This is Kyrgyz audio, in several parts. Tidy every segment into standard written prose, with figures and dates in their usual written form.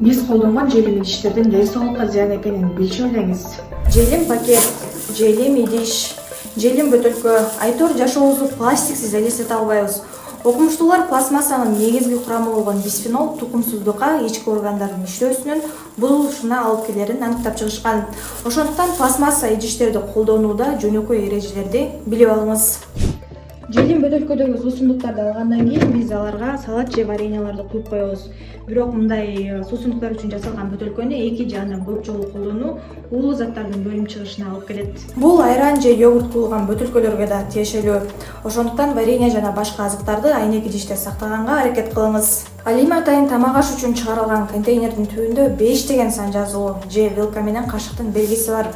Биз колдонгон желим идиштердин ден соолукка зыян экенин билчү элеңиз. Желим пакет, желим идиш, желим бөтөлкө, айтор жашообузду пластиксиз элестете албайбыз. Окумуштуулар пластмассанын негизги курамы болгон бисфенол тукумсуздукка, ички органдардын иштөөсүнүн бузулушуна алып келерин аныктап чыгышкан. Ошондуктан пластмасса идиштерди колдонууда жөнөкөй эрежелерди билип алыңыз. Желим бөтөлкөдөгү суусундуктарды алгандан кийин биз аларга салат же вареньяларды куюп коебуз. Бирок мындай суусундуктар үчүн жасалган бөтөлкөнү эки же андан көп жолу колдонуу уулуу заттардын бөлүнүп чыгышына алып келет. Бул айран же йогурт куюлган бөтөлкөлөргө да тиешелүү. Ошондуктан варенье жана башка азыктарды айнек идиште сактаганга аракет кылыңыз. Ал эми атайын тамак аш үчүн чыгарылган контейнердин түбүндө 5 деген сан жазуу же вилка менен кашыктын белгиси бар.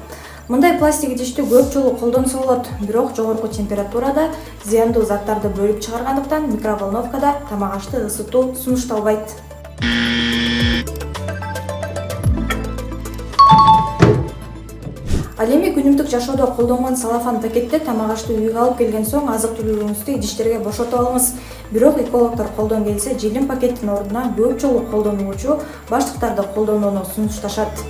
Мындай пластик идишти көп жолу колдонсо болот, бирок жогорку температурада зыяндуу заттарды бөлүп чыгаргандыктан микроволновкада тамак ашты ысытуу сунушталбайт. Ал эми күнүмдүк жашоодо колдонгон салафан пакетте тамак ашты үйгө алып келген соң азык-түлүгүңүздү идиштерге бошото алыңыз. Бирок экологдор колдон келсе желим пакеттин ордуна көп жолу колдонуучу баштыктарды колдонууну сунушташат.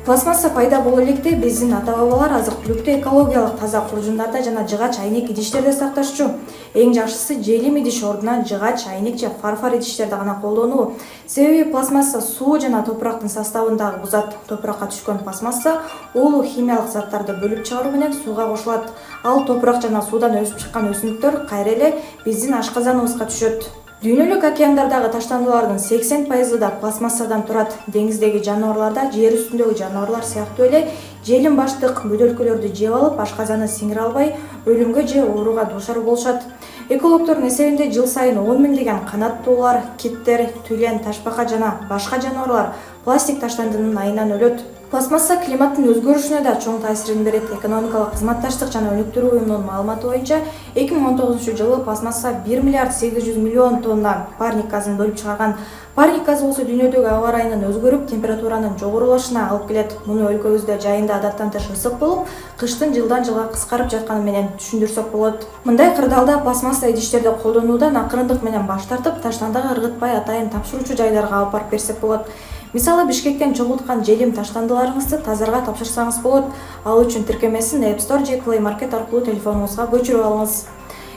Пластмасса пайда боло электе биздин ата-бабалар азык-түлүктү экологиялык таза куржундарда жана жыгач айнек идиштерде сакташчу. Эң жакшысы желим идиш ордуна жыгач айнек же фарфор идиштерди гана колдонуу. Себеби пластмасса суу жана топурактын составын дагы бузат. Топуракка түшкөн пластмасса уулуу химиялык заттарды бөлүп чыгаруу менен сууга кошулат. Ал топурак жана суудан өсүп чыккан өсүмдүктөр кайра эле биздин ашказаныбызга түшөт. Дүйнөлүк океандардагы таштандылардын 80% да пластмассадан турат. Деңиздеги жаныбарларда жер үстүндөгү жаныбарлар сыяктуу эле желим баштык бөтөлкөлөрдү жеп алып, ашказаны сиңире албай, өлүмгө же ооруга дуушар болушат. Экологдордун эсебинде жыл сайын 10 миңдеген канаттуулар, киттер, тюлен, ташбака жана башка жаныбарлар пластик таштандынын айынан өлөт. Пластмасса климаттын өзгөрүшүнө да чоң таасирин берет. Экономикалык кызматташтык жана өнүктүрүү уюмунун маалыматы боюнча 2019-жылы пластмасса 1 миллиард 800 миллион тонна парник газын бөлүп чыгарган. Парник газы болсо дүйнөдөгү аба ырайынын өзгөрүп, температуранын жогорулашына алып келет. Муну өлкөбүздө жайында адаттан тыш ысык болуп, кыштын жылдан жылга кыскарып жатканы менен түшүндүрсөк болот. Мындай кырдаалда пластмасса идиштерди колдонуудан акырындык менен баш тартып, таштандыга ыргытпай атайын тапшыруучу жайларга алып барып берсек болот. Мисалы, Бишкектен чогулткан желим таштандыларыңызды тазарга тапшырсаңыз болот. Ал үчүн тиркемесин App Store же Play Market аркылуу телефонуңузга көчүрүп алыңыз.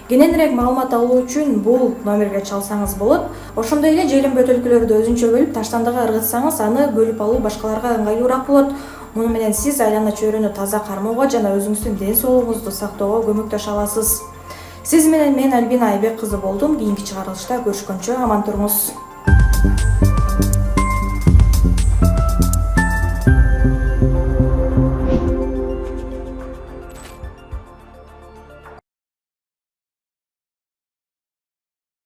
Кененирээк маалымат алуу үчүн бул номерге чалсаңыз болот. Ошондой эле желим бөтөлкөлөрдү өзүнчө бөлүп таштандыга ыргытсаңыз, аны бөлүп алуу башкаларга ыңгайлуураак болот. Муну менен сиз айлана чөйрөнү таза кармоого жана өзүңүздүн ден соолугуңузду сактоого көмөктөшө аласыз. Сиз менен мен Альбина Айбек кызы болдум. Кийинки чыгарылышта көрүшкөнчө аман туруңуз.